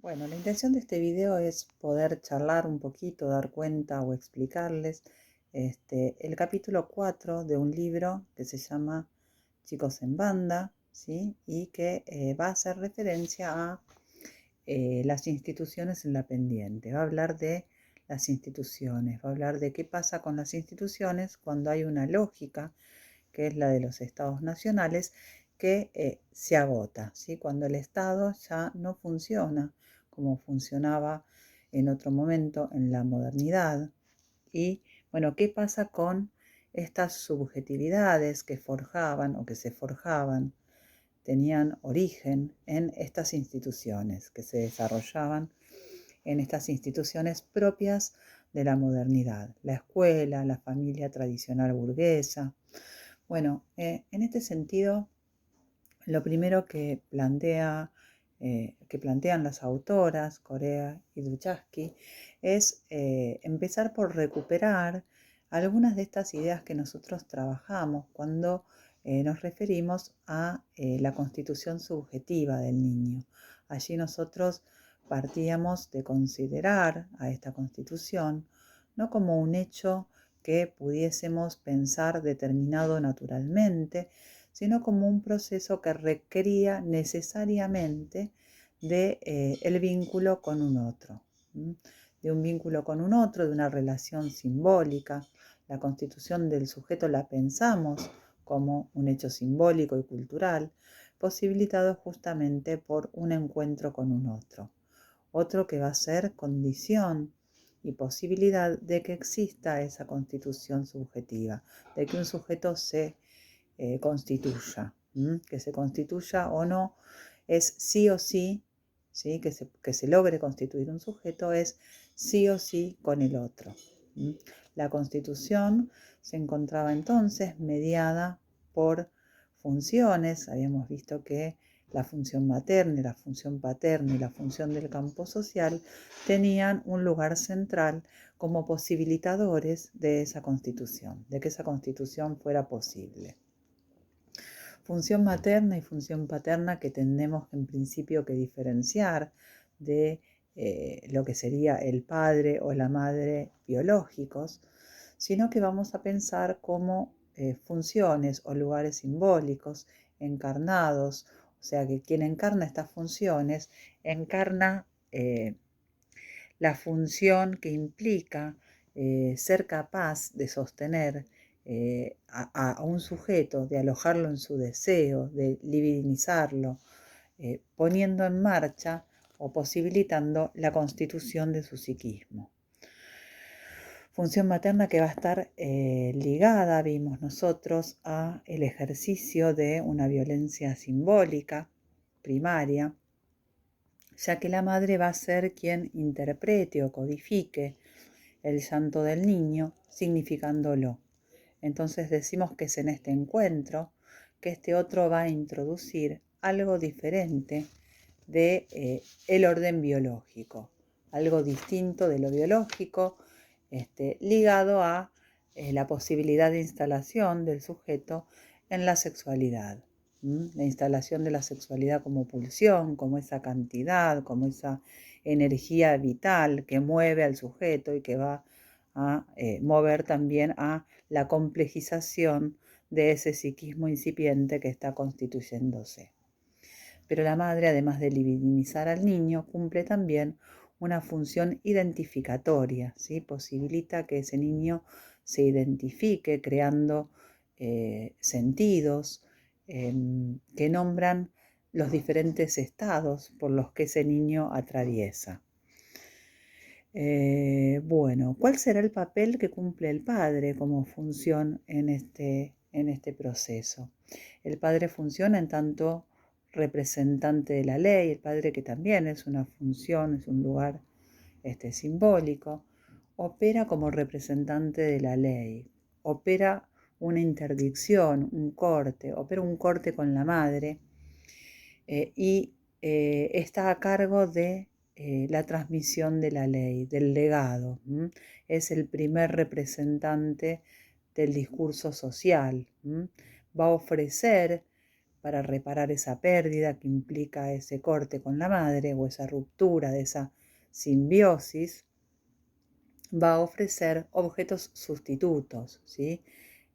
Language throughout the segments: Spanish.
Bueno, la intención de este video es poder charlar un poquito, dar cuenta o explicarles el capítulo 4 de un libro que se llama Chicos en Banda, ¿sí? Y que va a hacer referencia a las instituciones en la pendiente. Va a hablar de las instituciones, va a hablar de qué pasa con las instituciones cuando hay una lógica, que es la de los estados nacionales, que se agota, ¿sí? Cuando el Estado ya no funciona como funcionaba en otro momento en la modernidad. Y bueno, ¿qué pasa con estas subjetividades que forjaban o que se forjaban, tenían origen en estas instituciones, que se desarrollaban en estas instituciones propias de la modernidad? La escuela, la familia tradicional burguesa. Bueno, en este sentido, lo primero que plantean las autoras, Corea y Duchaski, es empezar por recuperar algunas de estas ideas que nosotros trabajamos cuando nos referimos a la constitución subjetiva del niño. Allí nosotros partíamos de considerar a esta constitución no como un hecho que pudiésemos pensar determinado naturalmente, sino como un proceso que requería necesariamente de el vínculo con un otro, de un vínculo con un otro, de una relación simbólica. La constitución del sujeto la pensamos como un hecho simbólico y cultural, posibilitado justamente por un encuentro con un otro que va a ser condición y posibilidad de que exista esa constitución subjetiva, de que un sujeto se constituya. Que se constituya o no es sí o sí, ¿sí? Que se logre constituir un sujeto es sí o sí con el otro. La constitución se encontraba entonces mediada por funciones. Habíamos visto que la función materna, la función paterna y la función del campo social tenían un lugar central como posibilitadores de esa constitución, de que esa constitución fuera posible. Función materna y función paterna que tenemos en principio que diferenciar de lo que sería el padre o la madre biológicos, sino que vamos a pensar como funciones o lugares simbólicos encarnados, o sea que quien encarna estas funciones encarna la función que implica ser capaz de sostener a un sujeto, de alojarlo en su deseo, de libidinizarlo, poniendo en marcha o posibilitando la constitución de su psiquismo. Función materna que va a estar ligada, vimos nosotros, a el ejercicio de una violencia simbólica primaria, ya que la madre va a ser quien interprete o codifique el llanto del niño, significándolo. Entonces decimos que es en este encuentro que este otro va a introducir algo diferente de el orden biológico, algo distinto de lo biológico, ligado a la posibilidad de instalación del sujeto en la sexualidad. La instalación de la sexualidad como pulsión, como esa cantidad, como esa energía vital que mueve al sujeto y que va a mover también a la complejización de ese psiquismo incipiente que está constituyéndose. Pero la madre, además de libidinizar al niño, cumple también una función identificatoria, ¿sí? Posibilita que ese niño se identifique creando sentidos que nombran los diferentes estados por los que ese niño atraviesa. Bueno, ¿cuál será el papel que cumple el padre como función en este proceso? El padre funciona en tanto representante de la ley, el padre que también es una función, es un lugar simbólico, opera como representante de la ley, opera una interdicción, opera un corte con la madre y está a cargo de la transmisión de la ley, del legado. Es el primer representante del discurso social. Va a ofrecer para reparar esa pérdida que implica ese corte con la madre o esa ruptura de esa simbiosis, va a ofrecer objetos sustitutos, ¿sí?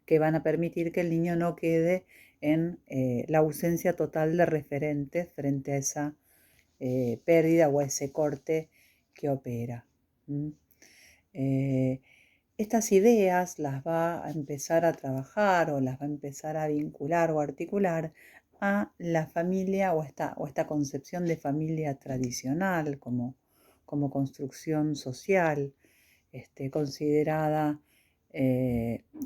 Que van a permitir que el niño no quede en la ausencia total de referentes frente a esa pérdida o a ese corte que opera. Estas ideas las va a empezar a trabajar o las va a empezar a vincular o articular a la familia o esta concepción de familia tradicional como construcción social, considerada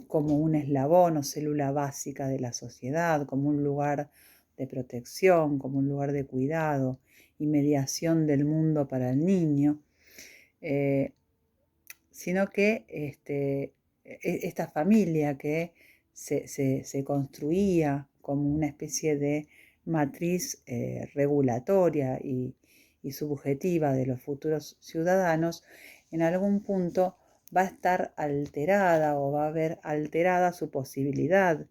como un eslabón o célula básica de la sociedad, como un lugar de protección, como un lugar de cuidado y mediación del mundo para el niño, sino que esta familia que se construía como una especie de matriz regulatoria y subjetiva de los futuros ciudadanos, en algún punto va a estar alterada o va a haber alterada su posibilidad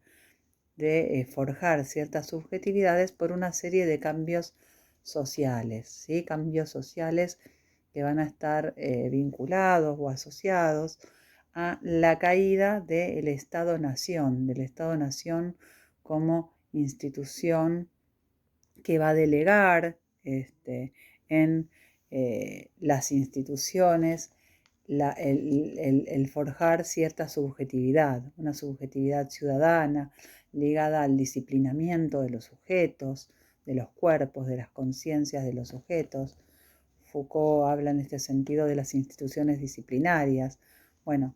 de forjar ciertas subjetividades por una serie de cambios sociales, ¿sí? Cambios sociales que van a estar vinculados o asociados a la caída del Estado-Nación como institución que va a delegar en las instituciones el forjar cierta subjetividad, una subjetividad ciudadana ligada al disciplinamiento de los sujetos, de los cuerpos, de las conciencias de los sujetos. Foucault habla en este sentido de las instituciones disciplinarias. Bueno,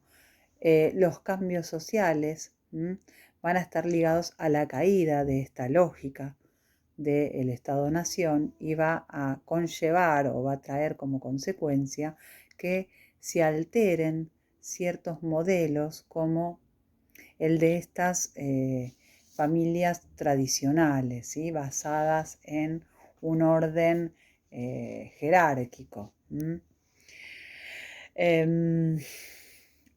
los cambios sociales van a estar ligados a la caída de esta lógica del Estado-Nación y va a conllevar o va a traer como consecuencia que se alteren ciertos modelos como el de estas familias tradicionales, ¿sí? Basadas en un orden jerárquico.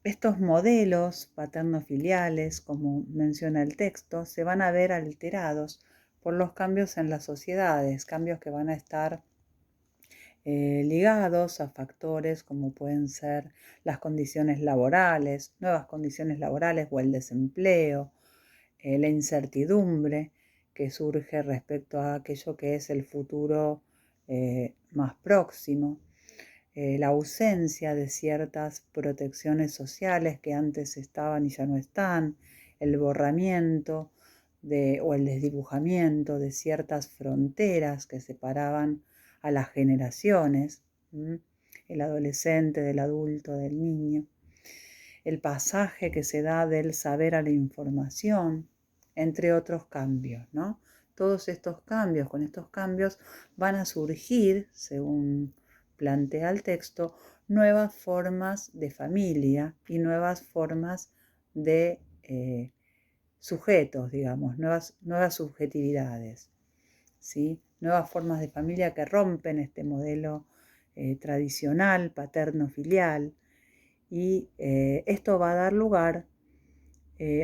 Estos modelos paterno-filiales, como menciona el texto, se van a ver alterados por los cambios en las sociedades, cambios que van a estar ligados a factores como pueden ser las condiciones laborales, nuevas condiciones laborales o el desempleo, la incertidumbre que surge respecto a aquello que es el futuro más próximo, la ausencia de ciertas protecciones sociales que antes estaban y ya no están, el borramiento o el desdibujamiento de ciertas fronteras que separaban a las generaciones, el adolescente del adulto, del niño, el pasaje que se da del saber a la información, entre otros cambios, ¿no? Todos estos cambios, con estos cambios van a surgir, según plantea el texto, nuevas formas de familia y nuevas formas de sujetos, digamos, nuevas subjetividades, ¿sí? Nuevas formas de familia que rompen este modelo tradicional, paterno-filial, y esto va a dar lugar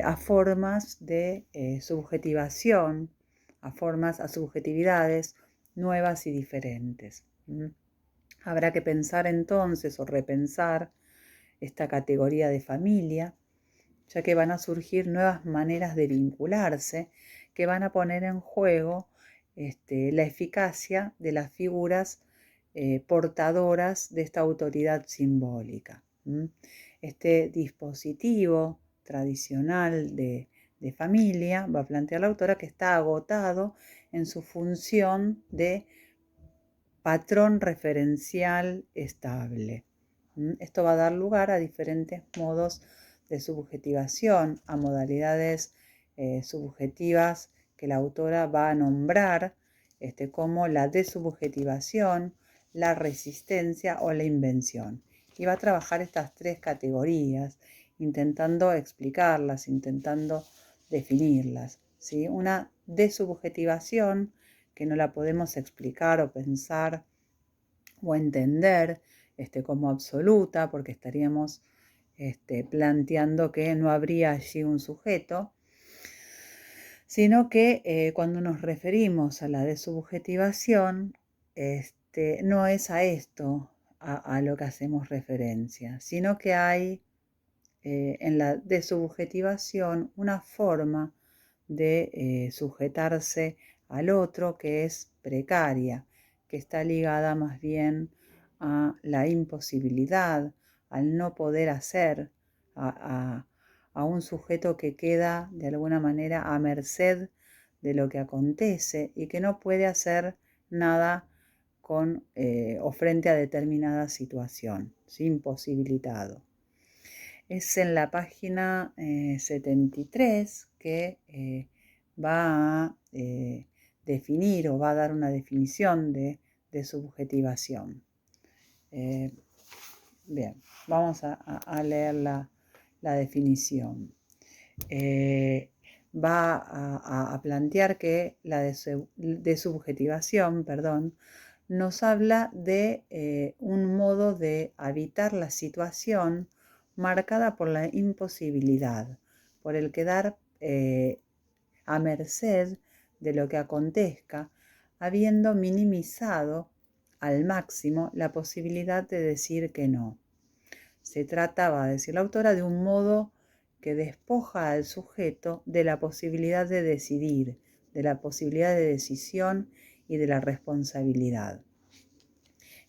a formas de subjetivación, a subjetividades nuevas y diferentes. Habrá que pensar entonces o repensar esta categoría de familia, ya que van a surgir nuevas maneras de vincularse que van a poner en juego la eficacia de las figuras portadoras de esta autoridad simbólica. Este dispositivo tradicional de familia, va a plantear la autora, que está agotado en su función de patrón referencial estable. Esto va a dar lugar a diferentes modos de subjetivación, a modalidades subjetivas que la autora va a nombrar como la desubjetivación, la resistencia o la invención. Y va a trabajar estas tres categorías, intentando explicarlas, intentando definirlas, ¿sí? Una desubjetivación que no la podemos explicar o pensar o entender como absoluta, porque estaríamos planteando que no habría allí un sujeto, sino que cuando nos referimos a la desubjetivación, no es a esto a lo que hacemos referencia, sino que hay en la desubjetivación una forma de sujetarse al otro que es precaria, que está ligada más bien a la imposibilidad, al no poder hacer, a, a un sujeto que queda de alguna manera a merced de lo que acontece y que no puede hacer nada con o frente a determinada situación, ¿sí? Imposibilitado. Es en la página 73 que va a definir o va a dar una definición de subjetivación. Bien, vamos a leer la definición. Va a plantear que la desubjetivación, nos habla de un modo de habitar la situación marcada por la imposibilidad, por el quedar a merced de lo que acontezca, habiendo minimizado al máximo la posibilidad de decir que no. Se trata, va a decir la autora, de un modo que despoja al sujeto de la posibilidad de decidir, de la posibilidad de decisión y de la responsabilidad.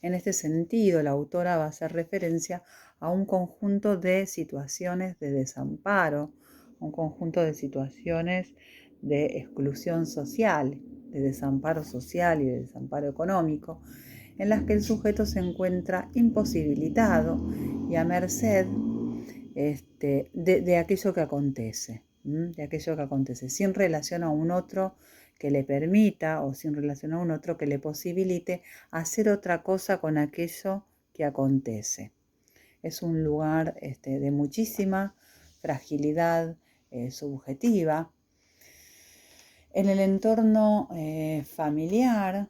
En este sentido, la autora va a hacer referencia a un conjunto de situaciones de desamparo, un conjunto de situaciones de exclusión social, de desamparo social y de desamparo económico, en las que el sujeto se encuentra imposibilitado y a merced de aquello que acontece, sin relación a un otro que le permita o sin relación a un otro que le posibilite hacer otra cosa con aquello que acontece. Es un lugar de muchísima fragilidad subjetiva. En el entorno familiar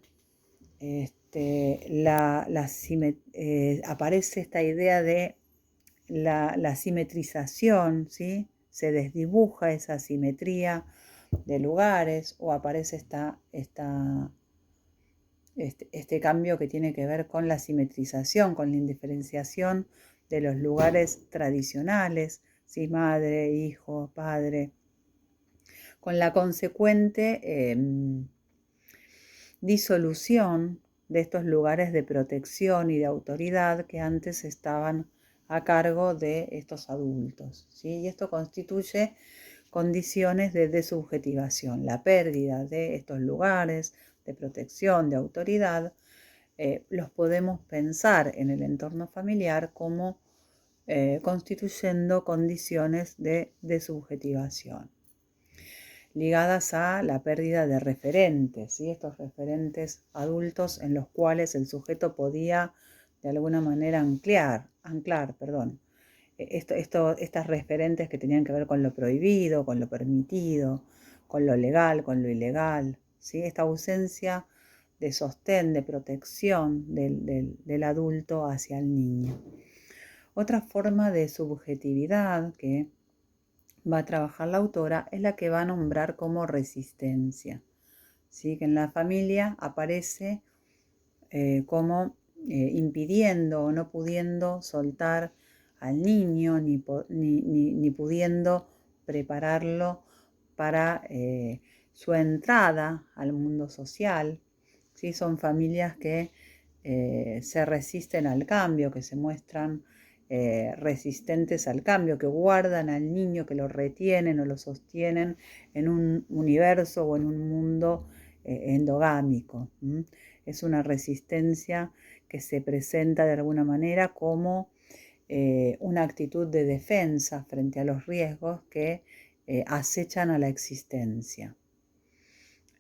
aparece esta idea de la simetrización, ¿sí? Se desdibuja esa simetría de lugares o aparece este cambio que tiene que ver con la simetrización, con la indiferenciación de los lugares tradicionales, ¿sí? Madre, hijo, padre, con la consecuente disolución de estos lugares de protección y de autoridad que antes estaban a cargo de estos adultos, ¿sí? Y esto constituye condiciones de desubjetivación, la pérdida de estos lugares de protección, de autoridad, los podemos pensar en el entorno familiar como constituyendo condiciones de desubjetivación ligadas a la pérdida de referentes, ¿sí? Estos referentes adultos en los cuales el sujeto podía de alguna manera anclar, estas referentes que tenían que ver con lo prohibido, con lo permitido, con lo legal, con lo ilegal, ¿sí? Esta ausencia de sostén, de protección del adulto hacia el niño. Otra forma de subjetividad que va a trabajar la autora es la que va a nombrar como resistencia, ¿sí? Que en la familia aparece como impidiendo o no pudiendo soltar al niño ni pudiendo prepararlo para su entrada al mundo social, ¿sí? Son familias que se resisten al cambio, que se muestran resistentes al cambio, que guardan al niño, que lo retienen o lo sostienen en un universo o en un mundo endogámico. Es una resistencia que se presenta de alguna manera como una actitud de defensa frente a los riesgos que acechan a la existencia.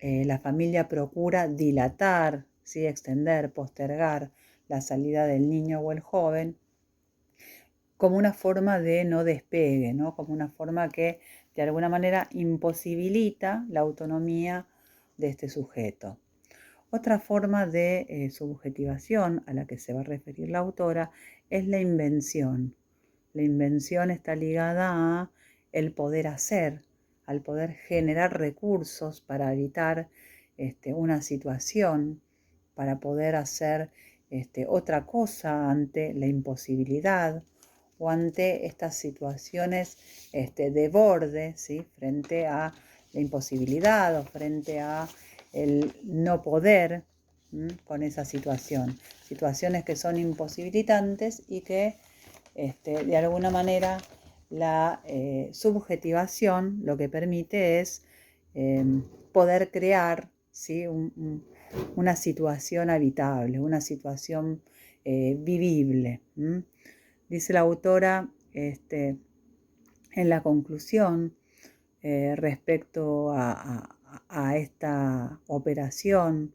La familia procura dilatar, ¿sí? Extender, postergar la salida del niño o el joven como una forma de no despegue, ¿no? Como una forma que de alguna manera imposibilita la autonomía de este sujeto. Otra forma de subjetivación a la que se va a referir la autora es la invención. La invención está ligada a el poder hacer, al poder generar recursos para evitar una situación, para poder hacer otra cosa ante la imposibilidad o ante estas situaciones de borde, ¿sí? Frente a la imposibilidad o frente a el no poder con esa situación. Situaciones que son imposibilitantes y que de alguna manera la subjetivación lo que permite es poder crear, ¿sí? Una situación habitable, una situación vivible. Dice la autora en la conclusión respecto a esta operación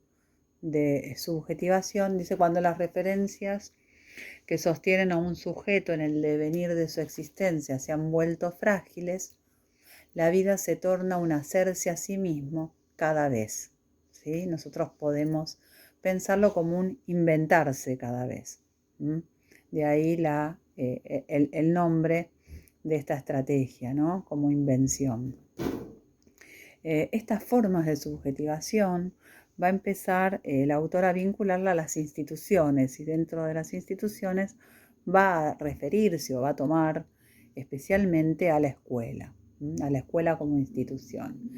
de subjetivación, dice: cuando las referencias que sostienen a un sujeto en el devenir de su existencia se han vuelto frágiles, la vida se torna un hacerse a sí mismo cada vez, ¿sí? Nosotros podemos pensarlo como un inventarse cada vez. De ahí el nombre de esta estrategia, ¿no? Como invención. Estas formas de subjetivación va a empezar la autora a vincularla a las instituciones, y dentro de las instituciones va a referirse o va a tomar especialmente a la escuela como institución.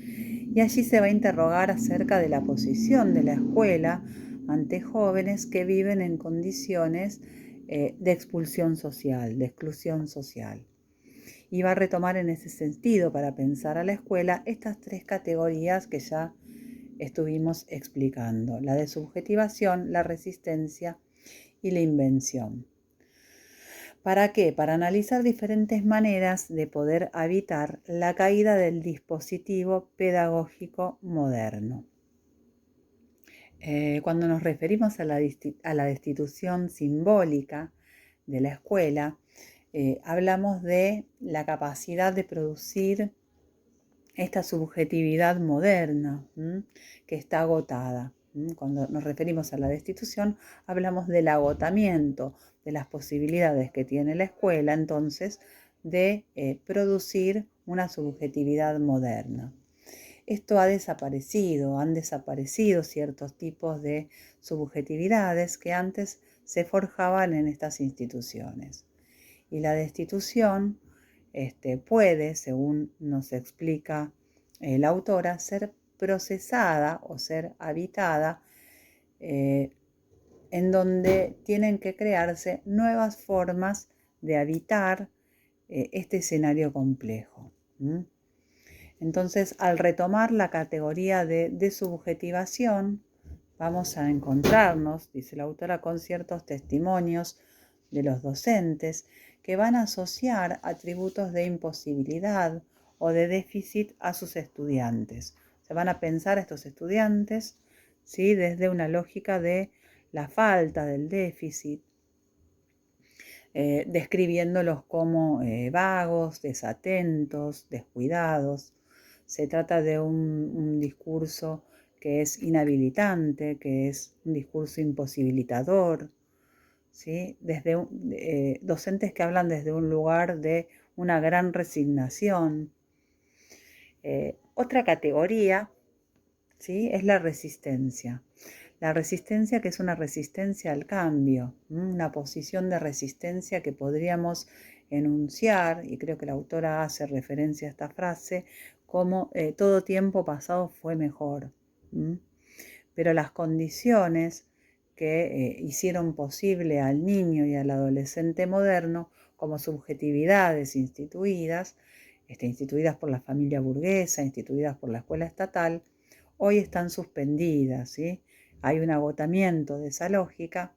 Y allí se va a interrogar acerca de la posición de la escuela ante jóvenes que viven en condiciones de expulsión social, de exclusión social. Y va a retomar en ese sentido, para pensar a la escuela, estas tres categorías que ya estuvimos explicando: la de subjetivación, la resistencia y la invención. ¿Para qué? Para analizar diferentes maneras de poder evitar la caída del dispositivo pedagógico moderno. Cuando nos referimos a la destitución simbólica de la escuela, hablamos de la capacidad de producir esta subjetividad moderna que está agotada. Cuando nos referimos a la destitución, hablamos del agotamiento de las posibilidades que tiene la escuela, entonces, de producir una subjetividad moderna. Esto han desaparecido ciertos tipos de subjetividades que antes se forjaban en estas instituciones. Y la destitución puede, según nos explica la autora, ser procesada o ser habitada en donde tienen que crearse nuevas formas de habitar este escenario complejo. Entonces, al retomar la categoría de subjetivación, vamos a encontrarnos, dice la autora, con ciertos testimonios de los docentes que van a asociar atributos de imposibilidad o de déficit a sus estudiantes. Se van a pensar a estos estudiantes, ¿sí?, desde una lógica de la falta, del déficit, describiéndolos como vagos, desatentos, descuidados. Se trata de un discurso que es inhabilitante, que es un discurso imposibilitador, ¿sí? Docentes que hablan desde un lugar de una gran resignación. Otra categoría, ¿sí?, es la resistencia. La resistencia, que es una resistencia al cambio, una posición de resistencia que podríamos enunciar, y creo que la autora hace referencia a esta frase, como todo tiempo pasado fue mejor. Pero las condiciones que hicieron posible al niño y al adolescente moderno como subjetividades instituidas por la familia burguesa, instituidas por la escuela estatal, hoy están suspendidas, ¿sí? Hay un agotamiento de esa lógica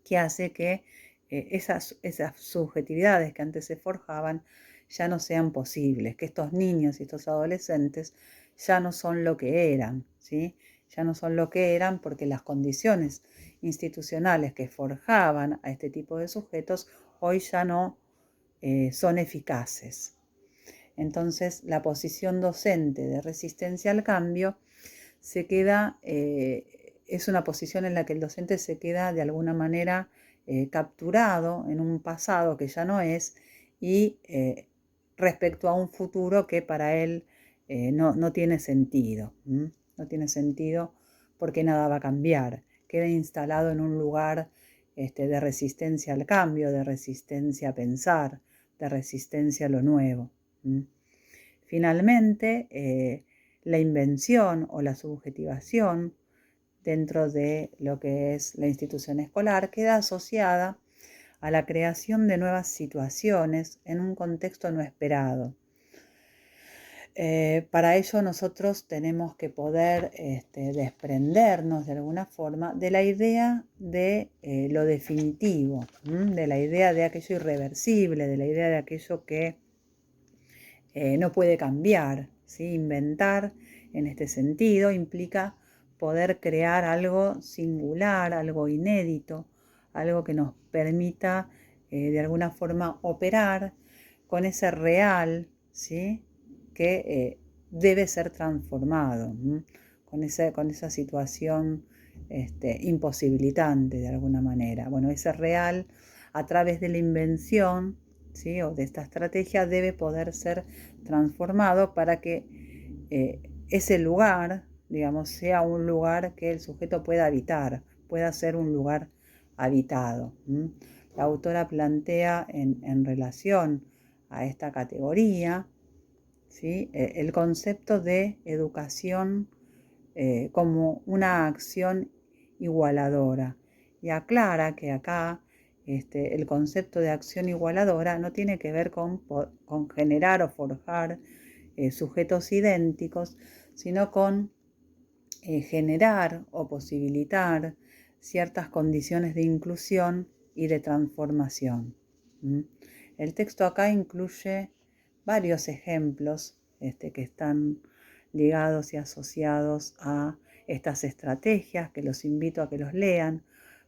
que hace que esas subjetividades que antes se forjaban ya no sean posibles, que estos niños y estos adolescentes ya no son lo que eran, ¿sí? Ya no son lo que eran porque las condiciones institucionales que forjaban a este tipo de sujetos hoy ya no son eficaces. Entonces, la posición docente de resistencia al cambio se queda, es una posición en la que el docente se queda de alguna manera capturado en un pasado que ya no es, y respecto a un futuro que para él no tiene sentido. No tiene sentido porque nada va a cambiar. Queda instalado en un lugar de resistencia al cambio, de resistencia a pensar, de resistencia a lo nuevo. Finalmente, la invención o la subjetivación dentro de lo que es la institución escolar queda asociada a la creación de nuevas situaciones en un contexto no esperado. Para ello nosotros tenemos que poder desprendernos de alguna forma de la idea de lo definitivo, de la idea de aquello irreversible, de la idea de aquello que no puede cambiar, ¿sí? Inventar en este sentido implica poder crear algo singular, algo inédito, algo que nos permita de alguna forma operar con ese real, ¿sí? Que debe ser transformado, con esa situación imposibilitante de alguna manera. Bueno, ese real a través de la invención, ¿sí? O de esta estrategia debe poder ser transformado para que ese lugar, digamos, sea un lugar que el sujeto pueda habitar, pueda ser un lugar habitado. La autora plantea en relación a esta categoría, ¿sí? El concepto de educación como una acción igualadora y aclara que acá el concepto de acción igualadora no tiene que ver con generar o forjar sujetos idénticos, sino con generar o posibilitar ciertas condiciones de inclusión y de transformación. El texto acá incluye varios ejemplos que están ligados y asociados a estas estrategias, que los invito a que los lean,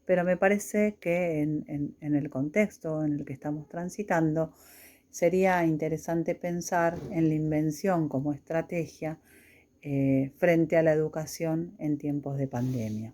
pero me parece que en el contexto en el que estamos transitando sería interesante pensar en la invención como estrategia frente a la educación en tiempos de pandemia.